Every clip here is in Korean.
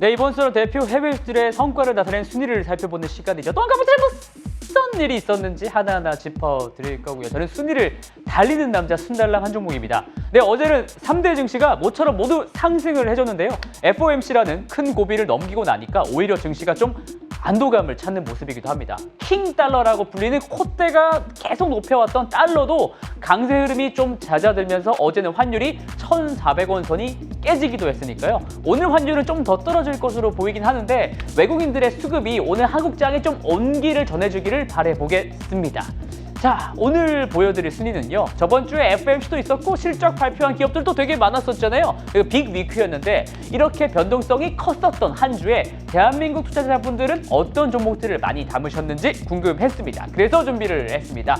네, 이번 주 대표 해외 수출의 성과를 나타낸 순위를 살펴보는 시간이죠. 또 한 가지 무슨 일이 있었는지 하나하나 짚어드릴 거고요. 저는 순위를 달리는 남자 순달랑 한종목입니다. 네, 어제는 3대 증시가 모처럼 모두 상승을 해줬는데요. FOMC라는 큰 고비를 넘기고 나니까 오히려 증시가 좀 안도감을 찾는 모습이기도 합니다. 킹 달러라고 불리는 콧대가 계속 높여왔던 달러도 강세 흐름이 좀 잦아들면서 어제는 환율이 1,400원 선이 깨지기도 했으니까요. 오늘 환율은 좀 더 떨어질 것으로 보이긴 하는데 외국인들의 수급이 오늘 한국장에 좀 온기를 전해주기를 바라보겠습니다. 자, 오늘 보여드릴 순위는요. 저번 주에 FOMC도 있었고 실적 발표한 기업들도 되게 많았었잖아요. 빅 위크였는데 이렇게 변동성이 컸었던 한 주에 대한민국 투자자분들은 어떤 종목들을 많이 담으셨는지 궁금했습니다. 그래서 준비를 했습니다.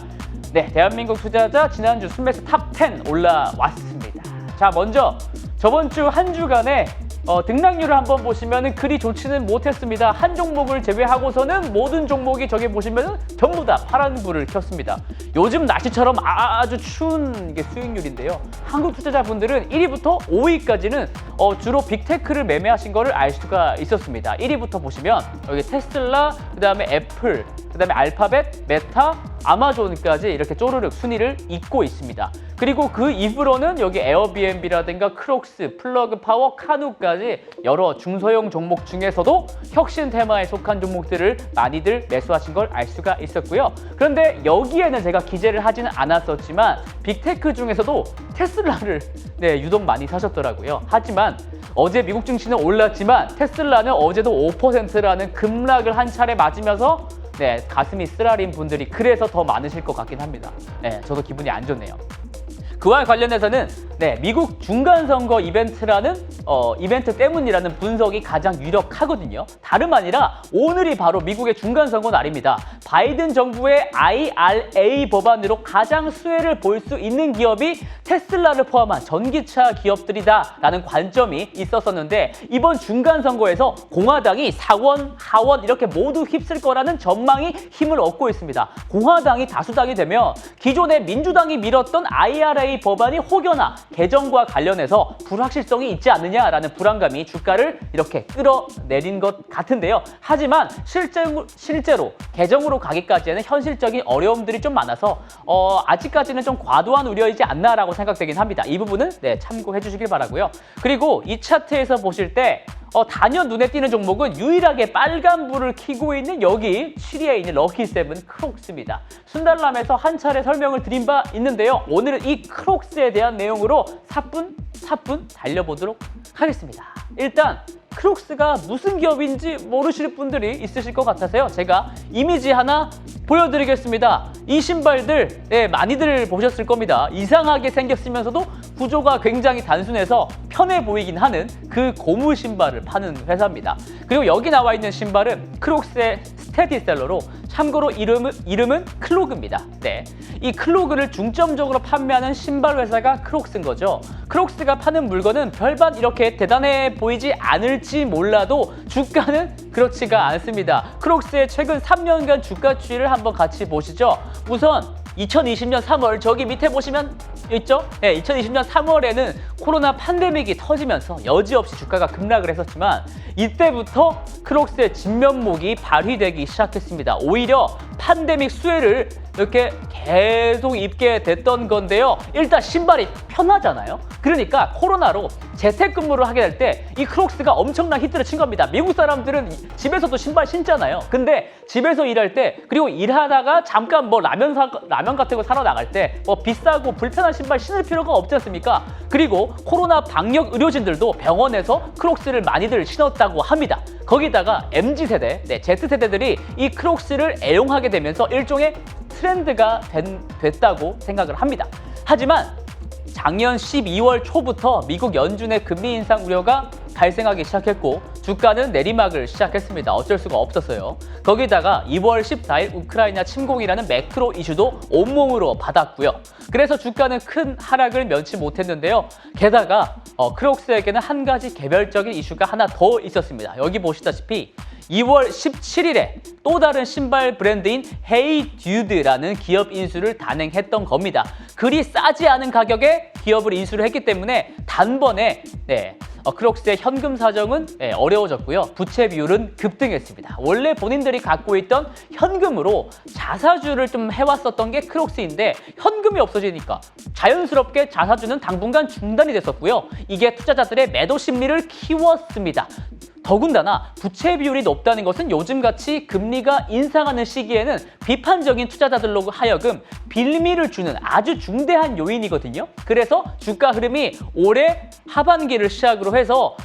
네, 대한민국 투자자 지난주 순매수 탑 10 올라왔습니다. 자, 먼저 저번 주 한 주간의 등락률을 한번 보시면 그리 좋지는 못했습니다. 한 종목을 제외하고서는 모든 종목이 저기 보시면 전부 다 파란불을 켰습니다. 요즘 날씨처럼 아주 추운 이게 수익률인데요. 한국 투자자분들은 1위부터 5위까지는 주로 빅테크를 매매하신 거를 알 수가 있었습니다. 1위부터 보시면 여기 테슬라, 그다음에 애플, 그다음에 알파벳, 메타, 아마존까지 이렇게 쪼르륵 순위를 잇고 있습니다. 그리고 그 이후로는 여기 에어비앤비라든가 크록스, 플러그 파워, 카누까지 여러 중소형 종목 중에서도 혁신 테마에 속한 종목들을 많이들 매수하신 걸 알 수가 있었고요. 그런데 여기에는 제가 기재를 하지는 않았었지만 빅테크 중에서도 테슬라를 유독 많이 사셨더라고요. 하지만 어제 미국 증시는 올랐지만 테슬라는 어제도 5%라는 급락을 한 차례 맞으면서 가슴이 쓰라린 분들이 그래서 더 많으실 것 같긴 합니다. 저도 기분이 안 좋네요. 그와 관련해서는 미국 중간선거 이벤트라는 이벤트 때문이라는 분석이 가장 유력하거든요. 다름 아니라 오늘이 바로 미국의 중간선거 날입니다. 바이든 정부의 IRA 법안으로 가장 수혜를 볼 수 있는 기업이 테슬라를 포함한 전기차 기업들이다라는 관점이 있었었는데 이번 중간선거에서 공화당이 상원, 하원 이렇게 모두 휩쓸 거라는 전망이 힘을 얻고 있습니다. 공화당이 다수당이 되면 기존의 민주당이 밀었던 IRA 법안이 혹여나 개정과 관련해서 불확실성이 있지 않느냐라는 불안감이 주가를 이렇게 끌어내린 것 같은데요. 하지만 실제로 개정으로 가기까지는 현실적인 어려움들이 좀 많아서 아직까지는 좀 과도한 우려이지 않나라고 생각되긴 합니다. 이 부분은 참고해 주시길 바라고요. 그리고 이 차트에서 보실 때 단연 눈에 띄는 종목은 유일하게 빨간불을 켜고 있는 여기 7위에 있는 럭키세븐 크록스입니다. 순달람에서 한 차례 설명을 드린 바 있는데요. 오늘은 이 크록스에 대한 내용으로 사뿐 달려보도록 하겠습니다. 일단 크록스가 무슨 기업인지 모르실 분들이 있으실 것 같아서요. 제가 이미지 하나 보여드리겠습니다. 이 신발들 많이들 보셨을 겁니다. 이상하게 생겼으면서도 구조가 굉장히 단순해서 편해 보이긴 하는 그 고무 신발을 파는 회사입니다. 그리고 여기 나와 있는 신발은 크록스의 스테디셀러로 참고로 이름은 클로그입니다. 이 클로그를 중점적으로 판매하는 신발 회사가 크록스인 거죠. 크록스가 파는 물건은 별반 이렇게 대단해 보이지 않을지 몰라도 주가는 그렇지가 않습니다. 크록스의 최근 3년간 주가 추이를 한번 같이 보시죠. 우선 2020년 3월 저기 밑에 보시면 있죠? 2020년 3월에는 코로나 팬데믹이 터지면서 여지없이 주가가 급락을 했었지만 이때부터 크록스의 진면목이 발휘되기 시작했습니다. 오히려 팬데믹 수혜를 이렇게 계속 입게 됐던 건데요. 일단 신발이 편하잖아요. 그러니까 코로나로 재택근무를 하게 될 때 이 크록스가 엄청난 히트를 친 겁니다. 미국 사람들은 집에서도 신발 신잖아요. 근데 집에서 일할 때 그리고 일하다가 잠깐 라면 같은 거 사러 나갈 때 비싸고 불편한 신발 신을 필요가 없지 않습니까? 그리고 코로나 방역 의료진들도 병원에서 크록스를 많이들 신었다고 합니다. 거기다가 MZ세대, Z세대들이 이 크록스를 애용하게 되면서 일종의 트렌드가 됐다고 생각을 합니다. 하지만 작년 12월 초부터 미국 연준의 금리 인상 우려가 발생하기 시작했고 주가는 내리막을 시작했습니다. 어쩔 수가 없었어요. 거기다가 2월 14일 우크라이나 침공이라는 매크로 이슈도 온몸으로 받았고요. 그래서 주가는 큰 하락을 면치 못했는데요. 게다가 크록스에게는 한 가지 개별적인 이슈가 하나 더 있었습니다. 여기 보시다시피 2월 17일에 또 다른 신발 브랜드인 헤이듀드라는 기업 인수를 단행했던 겁니다. 그리 싸지 않은 가격에 기업을 인수를 했기 때문에 단번에 크록스의 현금 사정은 어려워졌고요. 부채 비율은 급등했습니다. 원래 본인들이 갖고 있던 현금으로 자사주를 좀 해왔었던 게 크록스인데 현금이 없어지니까 자연스럽게 자사주는 당분간 중단이 됐었고요. 이게 투자자들의 매도 심리를 키웠습니다. 더군다나 부채 비율이 높다는 것은 요즘같이 금리가 인상하는 시기에는 비판적인 투자자들로 하여금 빌미를 주는 아주 중대한 요인이거든요. 그래서 주가 흐름이 올해 하반기를 시작으로 해서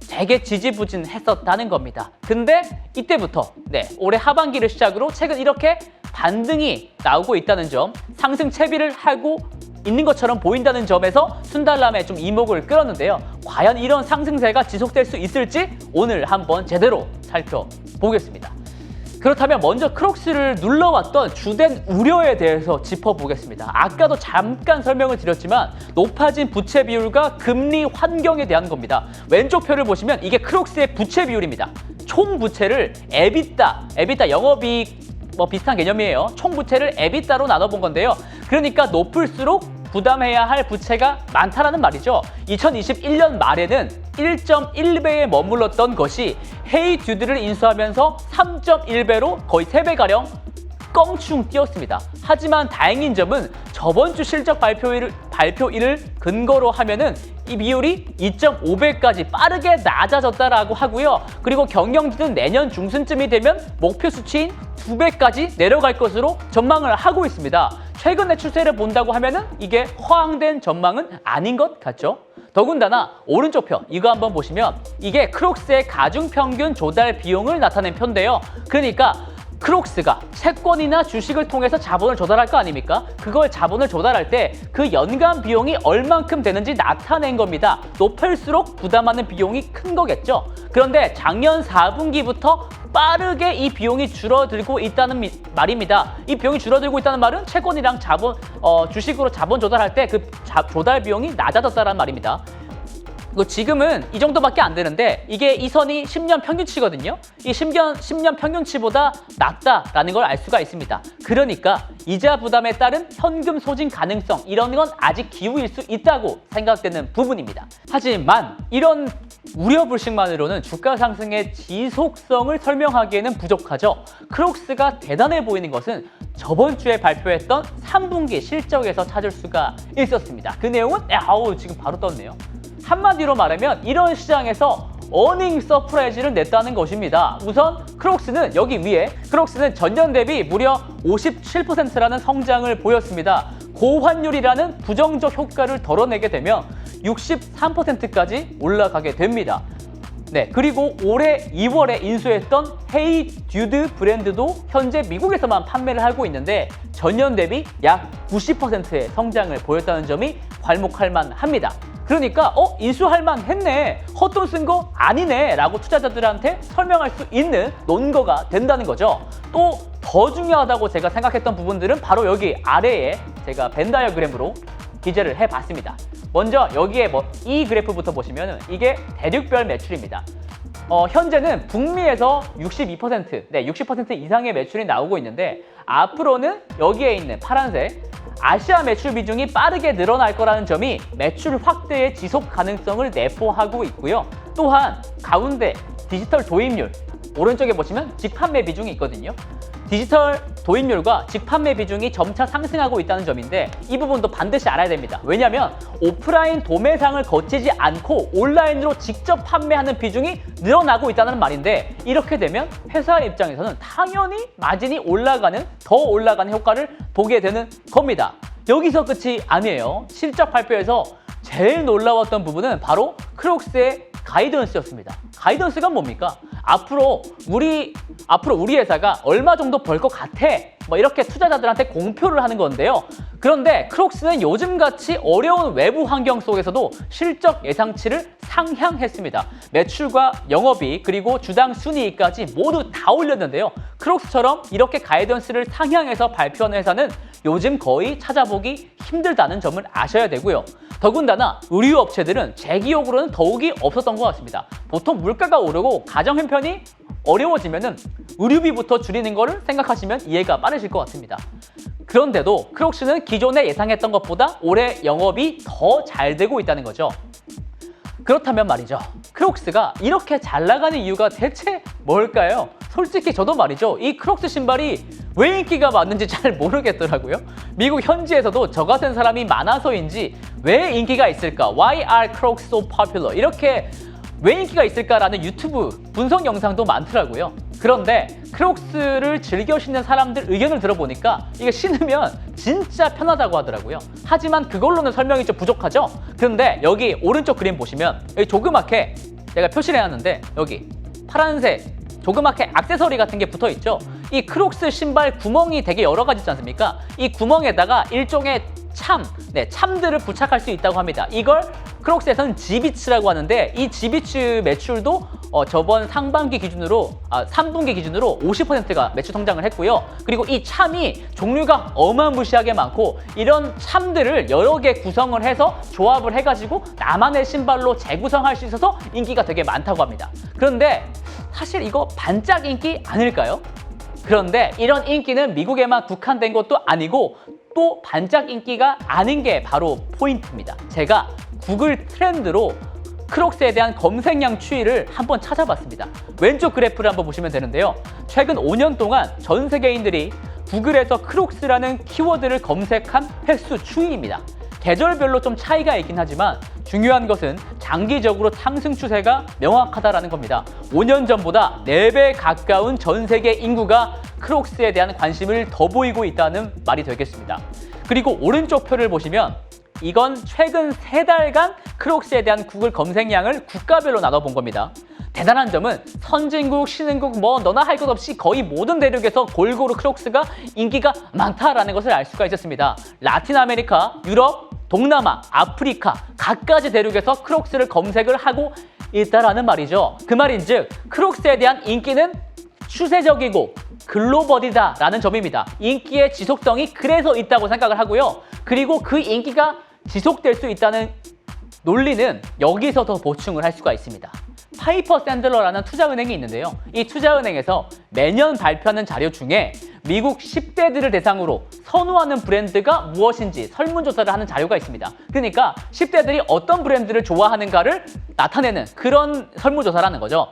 되게 지지부진했었다는 겁니다. 근데 이때부터 올해 하반기를 시작으로 최근 이렇게 반등이 나오고 있다는 점, 상승 채비를 하고 있는 것처럼 보인다는 점에서 순달람에 좀 이목을 끌었는데요. 과연 이런 상승세가 지속될 수 있을지 오늘 한번 제대로 살펴보겠습니다. 그렇다면 먼저 크록스를 눌러왔던 주된 우려에 대해서 짚어보겠습니다. 아까도 잠깐 설명을 드렸지만 높아진 부채 비율과 금리 환경에 대한 겁니다. 왼쪽 표를 보시면 이게 크록스의 부채 비율입니다. 총 부채를 에비타 영업이익 비슷한 개념이에요. 총 부채를 에비타로 나눠본 건데요. 그러니까 높을수록 부담해야 할 부채가 많다라는 말이죠. 2021년 말에는 1.1배에 머물렀던 것이 헤이듀드를 인수하면서 3.1배로 거의 3배가량 껑충 뛰었습니다. 하지만 다행인 점은 저번 주 실적 발표일을 근거로 하면은 이 비율이 2.5배까지 빠르게 낮아졌다라고 하고요. 그리고 경영진은 내년 중순쯤이 되면 목표 수치인 2배까지 내려갈 것으로 전망을 하고 있습니다. 최근의 추세를 본다고 하면은 이게 허황된 전망은 아닌 것 같죠? 더군다나 오른쪽 표 이거 한번 보시면 이게 크록스의 가중평균 조달 비용을 나타낸 표인데요. 그러니까 크록스가 채권이나 주식을 통해서 자본을 조달할 거 아닙니까? 그걸 자본을 조달할 때 그 연간 비용이 얼만큼 되는지 나타낸 겁니다. 높을수록 부담하는 비용이 큰 거겠죠. 그런데 작년 4분기부터 빠르게 이 비용이 줄어들고 있다는 말입니다. 이 비용이 줄어들고 있다는 말은 채권이랑 주식으로 자본 조달할 때 그 조달 비용이 낮아졌다는 말입니다. 지금은 이 정도밖에 안 되는데 이게 이 선이 10년 평균치거든요. 이 10년 평균치보다 낮다라는 걸 알 수가 있습니다. 그러니까 이자 부담에 따른 현금 소진 가능성 이런 건 아직 기우일 수 있다고 생각되는 부분입니다. 하지만 이런 우려불식만으로는 주가 상승의 지속성을 설명하기에는 부족하죠. 크록스가 대단해 보이는 것은 저번 주에 발표했던 3분기 실적에서 찾을 수가 있었습니다. 그 내용은 지금 바로 떴네요. 한마디로 말하면 이런 시장에서 어닝 서프라이즈를 냈다는 것입니다. 우선 크록스는 여기 위에 크록스는 전년 대비 무려 57%라는 성장을 보였습니다. 고환율이라는 부정적 효과를 덜어내게 되면 63%까지 올라가게 됩니다. 그리고 올해 2월에 인수했던 헤이듀드 브랜드도 현재 미국에서만 판매를 하고 있는데 전년 대비 약 90%의 성장을 보였다는 점이 괄목할 만합니다. 그러니까 인수할 만했네, 헛돈 쓴 거 아니네 라고 투자자들한테 설명할 수 있는 논거가 된다는 거죠. 또 더 중요하다고 제가 생각했던 부분들은 바로 여기 아래에 제가 벤 다이어그램으로 기재를 해봤습니다. 먼저 여기에 이 그래프부터 보시면 이게 대륙별 매출입니다. 현재는 북미에서 62%, 60% 이상의 매출이 나오고 있는데 앞으로는 여기에 있는 파란색 아시아 매출 비중이 빠르게 늘어날 거라는 점이 매출 확대의 지속 가능성을 내포하고 있고요. 또한 가운데 디지털 도입률, 오른쪽에 보시면 직판매 비중이 있거든요. 디지털 도입률과 직판매 비중이 점차 상승하고 있다는 점인데 이 부분도 반드시 알아야 됩니다. 왜냐하면 오프라인 도매상을 거치지 않고 온라인으로 직접 판매하는 비중이 늘어나고 있다는 말인데 이렇게 되면 회사 입장에서는 당연히 마진이 더 올라가는 효과를 보게 되는 겁니다. 여기서 끝이 아니에요. 실적 발표에서 제일 놀라웠던 부분은 바로 크록스의 가이던스였습니다. 가이던스가 뭡니까? 앞으로 우리 회사가 얼마 정도 벌 것 같아 이렇게 투자자들한테 공표를 하는 건데요. 그런데 크록스는 요즘같이 어려운 외부 환경 속에서도 실적 예상치를 상향했습니다. 매출과 영업이익 그리고 주당 순이익까지 모두 다 올렸는데요. 크록스처럼 이렇게 가이던스를 상향해서 발표하는 회사는 요즘 거의 찾아보기 힘들다는 점을 아셔야 되고요. 더군다나 의류업체들은 제 기억으로는 더욱이 없었던 것 같습니다. 보통 물가가 오르고 가정 형편이 어려워지면은 의류비부터 줄이는 거를 생각하시면 이해가 빠르실 것 같습니다. 그런데도 크록스는 기존에 예상했던 것보다 올해 영업이 더 잘 되고 있다는 거죠. 그렇다면 말이죠. 크록스가 이렇게 잘 나가는 이유가 대체 뭘까요? 솔직히 저도 말이죠. 이 크록스 신발이 왜 인기가 많은지 잘 모르겠더라고요. 미국 현지에서도 저 같은 사람이 많아서인지 왜 인기가 있을까? Why are Crocs so popular? 이렇게 왜 인기가 있을까라는 유튜브 분석 영상도 많더라고요. 그런데 크록스를 즐겨 신는 사람들 의견을 들어보니까 이게 신으면 진짜 편하다고 하더라고요. 하지만 그걸로는 설명이 좀 부족하죠? 그런데 여기 오른쪽 그림 보시면 여기 조그맣게 제가 표시를 해놨는데 여기 파란색 조그맣게 액세서리 같은 게 붙어 있죠. 이 크록스 신발 구멍이 되게 여러 가지 있지 않습니까? 이 구멍에다가 일종의 참들을 부착할 수 있다고 합니다. 이걸 크록스에서는 지비츠라고 하는데 이 지비츠 매출도 저번 상반기 기준으로 3분기 기준으로 50%가 매출 성장을 했고요. 그리고 이 참이 종류가 어마무시하게 많고 이런 참들을 여러 개 구성을 해서 조합을 해가지고 나만의 신발로 재구성할 수 있어서 인기가 되게 많다고 합니다. 그런데 사실 이거 반짝 인기 아닐까요? 그런데 이런 인기는 미국에만 국한된 것도 아니고 또 반짝 인기가 아닌 게 바로 포인트입니다. 제가 구글 트렌드로 크록스에 대한 검색량 추이를 한번 찾아봤습니다. 왼쪽 그래프를 한번 보시면 되는데요. 최근 5년 동안 전 세계인들이 구글에서 크록스라는 키워드를 검색한 횟수 추이입니다. 계절별로 좀 차이가 있긴 하지만 중요한 것은 장기적으로 상승 추세가 명확하다는 겁니다. 5년 전보다 4배 가까운 전 세계 인구가 크록스에 대한 관심을 더 보이고 있다는 말이 되겠습니다. 그리고 오른쪽 표를 보시면 이건 최근 3달간 크록스에 대한 구글 검색량을 국가별로 나눠본 겁니다. 대단한 점은 선진국, 신흥국 너나 할 것 없이 거의 모든 대륙에서 골고루 크록스가 인기가 많다라는 것을 알 수가 있었습니다. 라틴 아메리카, 유럽, 동남아, 아프리카 각가지 대륙에서 크록스를 검색을 하고 있다라는 말이죠. 그 말인즉 크록스에 대한 인기는 추세적이고 글로벌이다라는 점입니다. 인기의 지속성이 그래서 있다고 생각을 하고요. 그리고 그 인기가 지속될 수 있다는 논리는 여기서 더 보충을 할 수가 있습니다. 파이퍼 샌들러라는 투자은행이 있는데요. 이 투자은행에서 매년 발표하는 자료 중에 미국 10대들을 대상으로 선호하는 브랜드가 무엇인지 설문조사를 하는 자료가 있습니다. 그러니까 10대들이 어떤 브랜드를 좋아하는가를 나타내는 그런 설문조사라는 거죠.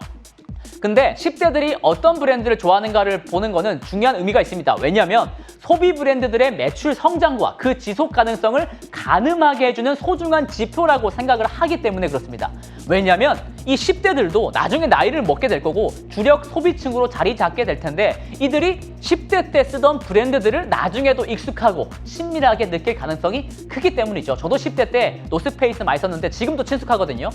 근데 10대들이 어떤 브랜드를 좋아하는가를 보는 거는 중요한 의미가 있습니다. 왜냐하면 소비 브랜드들의 매출 성장과 그 지속 가능성을 가늠하게 해주는 소중한 지표라고 생각을 하기 때문에 그렇습니다. 왜냐하면 이 10대들도 나중에 나이를 먹게 될 거고 주력 소비층으로 자리 잡게 될 텐데 이들이 10대 때 쓰던 브랜드들을 나중에도 익숙하고 친밀하게 느낄 가능성이 크기 때문이죠. 저도 10대 때 노스페이스 많이 썼는데 지금도 친숙하거든요.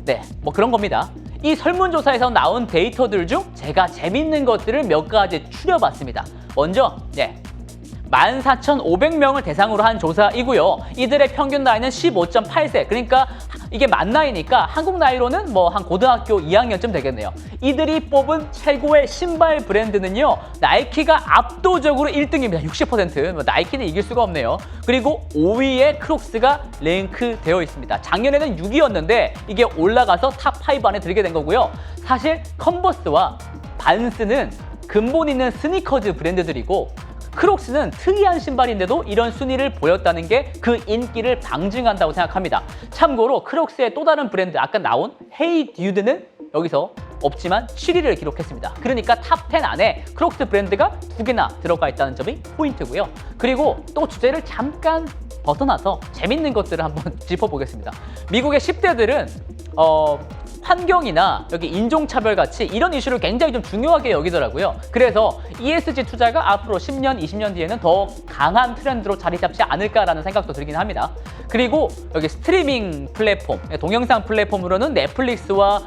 네, 그런 겁니다. 이 설문조사에서 나온 데이터들 중 제가 재밌는 것들을 몇 가지 추려봤습니다. 먼저 14,500명을 대상으로 한 조사이고요. 이들의 평균 나이는 15.8세. 그러니까 이게 만 나이니까 한국 나이로는 한 고등학교 2학년쯤 되겠네요. 이들이 뽑은 최고의 신발 브랜드는요. 나이키가 압도적으로 1등입니다. 60%. 나이키는 이길 수가 없네요. 그리고 5위에 크록스가 랭크되어 있습니다. 작년에는 6위였는데 이게 올라가서 탑5 안에 들게 된 거고요. 사실 컨버스와 반스는 근본 있는 스니커즈 브랜드들이고 크록스는 특이한 신발인데도 이런 순위를 보였다는 게 그 인기를 방증한다고 생각합니다. 참고로 크록스의 또 다른 브랜드 아까 나온 헤이 듀드는 여기서 없지만 7위를 기록했습니다. 그러니까 탑10 안에 크록스 브랜드가 2개나 들어가 있다는 점이 포인트고요. 그리고 또 주제를 잠깐 벗어나서 재밌는 것들을 한번 짚어보겠습니다. 미국의 10대들은 환경이나 여기 인종차별 같이 이런 이슈를 굉장히 좀 중요하게 여기더라고요. 그래서 ESG 투자가 앞으로 10년, 20년 뒤에는 더 강한 트렌드로 자리 잡지 않을까라는 생각도 들긴 합니다. 그리고 여기 스트리밍 플랫폼, 동영상 플랫폼으로는 넷플릭스와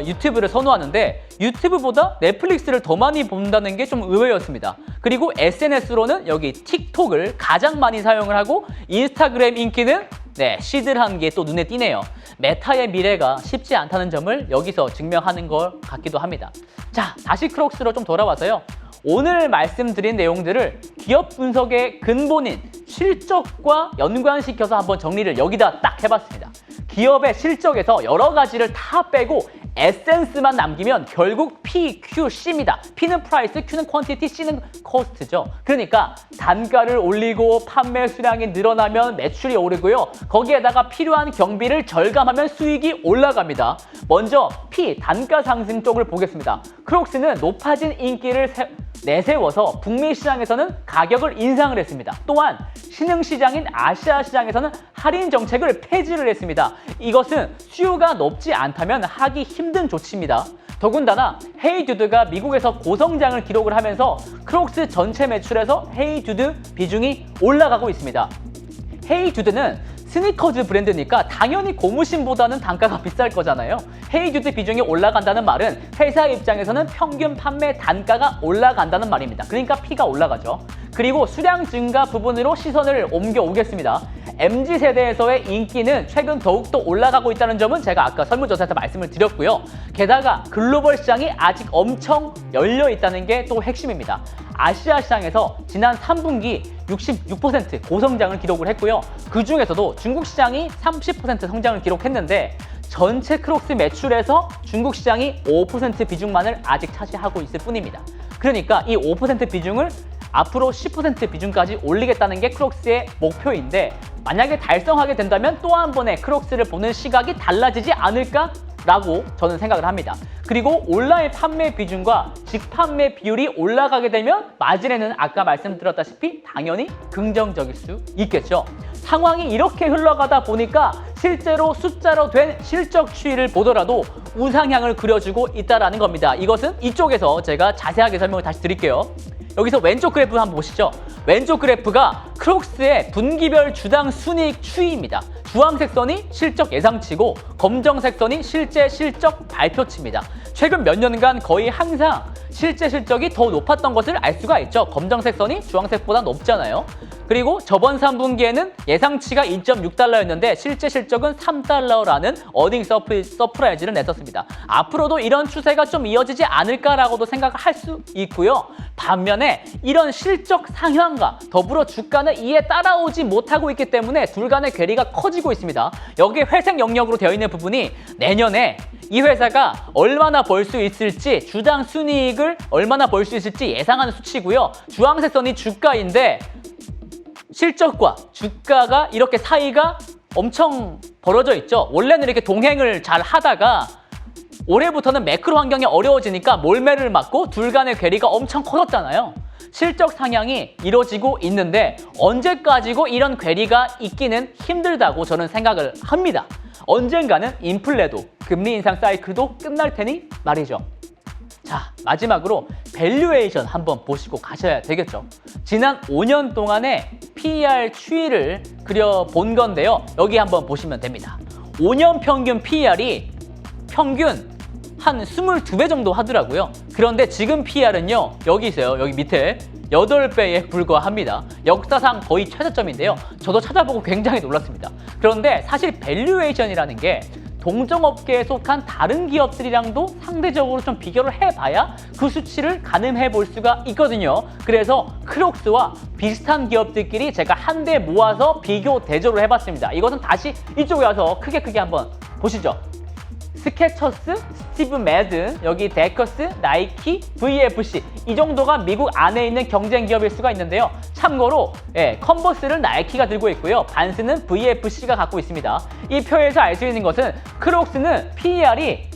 유튜브를 선호하는데 유튜브보다 넷플릭스를 더 많이 본다는 게 좀 의외였습니다. 그리고 SNS로는 여기 틱톡을 가장 많이 사용을 하고 인스타그램 인기는 시들한 게 또 눈에 띄네요. 메타의 미래가 쉽지 않다는 점을 여기서 증명하는 것 같기도 합니다. 자, 다시 크록스로 좀 돌아와서요. 오늘 말씀드린 내용들을 기업 분석의 근본인 실적과 연관시켜서 한번 정리를 여기다 딱 해봤습니다. 기업의 실적에서 여러 가지를 다 빼고 에센스만 남기면 결국 P, Q, C입니다. P는 프라이스, Q는 퀀티티, C는 코스트죠. 그러니까 단가를 올리고 판매 수량이 늘어나면 매출이 오르고요. 거기에다가 필요한 경비를 절감하면 수익이 올라갑니다. 먼저 P, 단가 상승 쪽을 보겠습니다. 크록스는 높아진 인기를 내세워서 북미 시장에서는 가격을 인상을 했습니다. 또한 신흥시장인 아시아 시장에서는 할인 정책을 폐지를 했습니다. 이것은 수요가 높지 않다면 하기 힘든 조치입니다. 더군다나 헤이듀드가 미국에서 고성장을 기록을 하면서 크록스 전체 매출에서 헤이듀드 비중이 올라가고 있습니다. 헤이듀드는 스니커즈 브랜드니까 당연히 고무신보다는 단가가 비쌀 거잖아요. 헤이듀드 비중이 올라간다는 말은 회사 입장에서는 평균 판매 단가가 올라간다는 말입니다. 그러니까 P가 올라가죠. 그리고 수량 증가 부분으로 시선을 옮겨오겠습니다. MZ세대에서의 인기는 최근 더욱더 올라가고 있다는 점은 제가 아까 설문조사에서 말씀을 드렸고요. 게다가 글로벌 시장이 아직 엄청 열려 있다는 게 또 핵심입니다. 아시아 시장에서 지난 3분기 66% 고성장을 기록을 했고요. 그 중에서도 중국 시장이 30% 성장을 기록했는데 전체 크록스 매출에서 중국 시장이 5% 비중만을 아직 차지하고 있을 뿐입니다. 그러니까 이 5% 비중을 앞으로 10% 비중까지 올리겠다는 게 크록스의 목표인데 만약에 달성하게 된다면 또 한 번의 크록스를 보는 시각이 달라지지 않을까라고 저는 생각을 합니다. 그리고 온라인 판매 비중과 직판매 비율이 올라가게 되면 마진에는 아까 말씀드렸다시피 당연히 긍정적일 수 있겠죠. 상황이 이렇게 흘러가다 보니까 실제로 숫자로 된 실적 추이를 보더라도 우상향을 그려주고 있다는 겁니다. 이것은 이쪽에서 제가 자세하게 설명을 다시 드릴게요. 여기서 왼쪽 그래프 한번 보시죠. 왼쪽 그래프가 크록스의 분기별 주당 순이익 추이입니다. 주황색 선이 실적 예상치고 검정색 선이 실제 실적 발표치입니다. 최근 몇 년간 거의 항상 실제 실적이 더 높았던 것을 알 수가 있죠. 검정색 선이 주황색보다 높잖아요. 그리고 저번 3분기에는 예상치가 2.6달러였는데 실제 실적은 3달러라는 어닝 서프라이즈를 냈었습니다. 앞으로도 이런 추세가 좀 이어지지 않을까라고도 생각을 할 수 있고요. 반면에 이런 실적 상향과 더불어 주가는 이에 따라오지 못하고 있기 때문에 둘 간의 괴리가 커지고 있습니다. 여기에 회색 영역으로 되어 있는 부분이 내년에 이 회사가 얼마나 벌 수 있을지, 주당 순이익을 얼마나 벌 수 있을지 예상하는 수치고요. 주황색 선이 주가인데 실적과 주가가 이렇게 사이가 엄청 벌어져 있죠. 원래는 이렇게 동행을 잘 하다가 올해부터는 매크로 환경이 어려워지니까 몰매를 맞고 둘 간의 괴리가 엄청 커졌잖아요. 실적 상향이 이루어지고 있는데 언제까지고 이런 괴리가 있기는 힘들다고 저는 생각을 합니다. 언젠가는 인플레도 금리 인상 사이클도 끝날 테니 말이죠. 자, 마지막으로 밸류에이션 한번 보시고 가셔야 되겠죠. 지난 5년 동안의 PER 추이를 그려본 건데요. 여기 한번 보시면 됩니다. 5년 평균 PER이 평균 한 22배 정도 하더라고요. 그런데 지금 PER은요. 여기 있어요. 여기 밑에 8배에 불과합니다. 역사상 거의 최저점인데요. 저도 찾아보고 굉장히 놀랐습니다. 그런데 사실 밸류에이션이라는 게 동종업계에 속한 다른 기업들이랑도 상대적으로 좀 비교를 해봐야 그 수치를 가늠해 볼 수가 있거든요. 그래서 크록스와 비슷한 기업들끼리 제가 한데 모아서 비교 대조를 해봤습니다. 이것은 다시 이쪽에 와서 크게 한번 보시죠. 스케쳐스, 스티브 매든, 여기 데커스, 나이키, VFC 이 정도가 미국 안에 있는 경쟁 기업일 수가 있는데요. 참고로 컨버스를 나이키가 들고 있고요. 반스는 VFC가 갖고 있습니다. 이 표에서 알 수 있는 것은 크록스는 PER이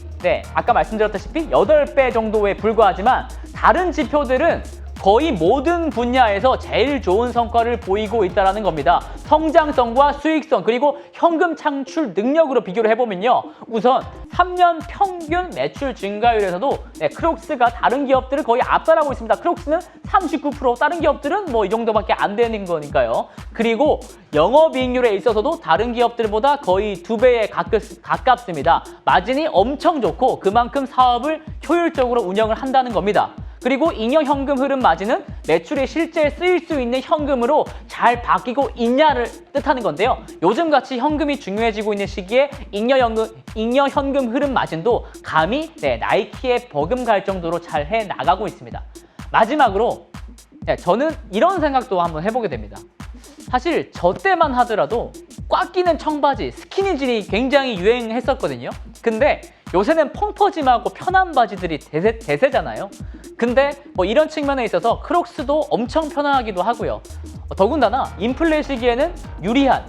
아까 말씀드렸다시피 8배 정도에 불과하지만 다른 지표들은 거의 모든 분야에서 제일 좋은 성과를 보이고 있다는 겁니다. 성장성과 수익성 그리고 현금 창출 능력으로 비교를 해보면요. 우선 3년 평균 매출 증가율에서도 크록스가 다른 기업들을 거의 앞서가고 있습니다. 크록스는 39%, 다른 기업들은 뭐 이 정도밖에 안 되는 거니까요. 그리고 영업이익률에 있어서도 다른 기업들보다 거의 2배에 가깝습니다. 마진이 엄청 좋고 그만큼 사업을 효율적으로 운영을 한다는 겁니다. 그리고 잉여 현금 흐름 마진은 매출이 실제 쓰일 수 있는 현금으로 잘 바뀌고 있냐를 뜻하는 건데요. 요즘같이 현금이 중요해지고 있는 시기에 잉여 현금 흐름 마진도 감히 나이키에 버금갈 정도로 잘 해나가고 있습니다. 마지막으로 저는 이런 생각도 한번 해보게 됩니다. 사실 저 때만 하더라도 꽉 끼는 청바지, 스키니진이 굉장히 유행했었거든요. 근데 요새는 펑퍼짐하고 편한 바지들이 대세잖아요. 근데 뭐 이런 측면에 있어서 크록스도 엄청 편하기도 하고요. 더군다나 인플레 시기에는 유리한,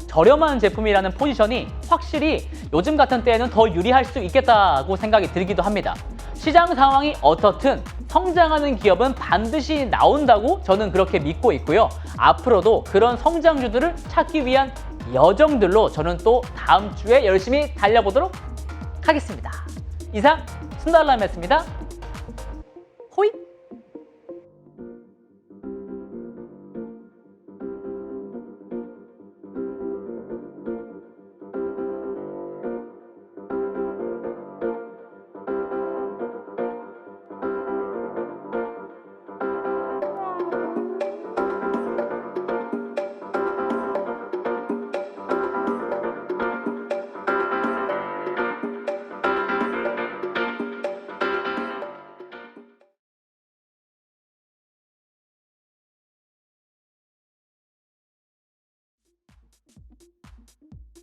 저렴한 제품이라는 포지션이 확실히 요즘 같은 때에는 더 유리할 수 있겠다고 생각이 들기도 합니다. 시장 상황이 어떻든 성장하는 기업은 반드시 나온다고 저는 그렇게 믿고 있고요. 앞으로도 그런 성장주들을 찾기 위한 여정들로 저는 또 다음 주에 열심히 달려보도록 하겠습니다. 이상 순달람이었습니다. 호잇!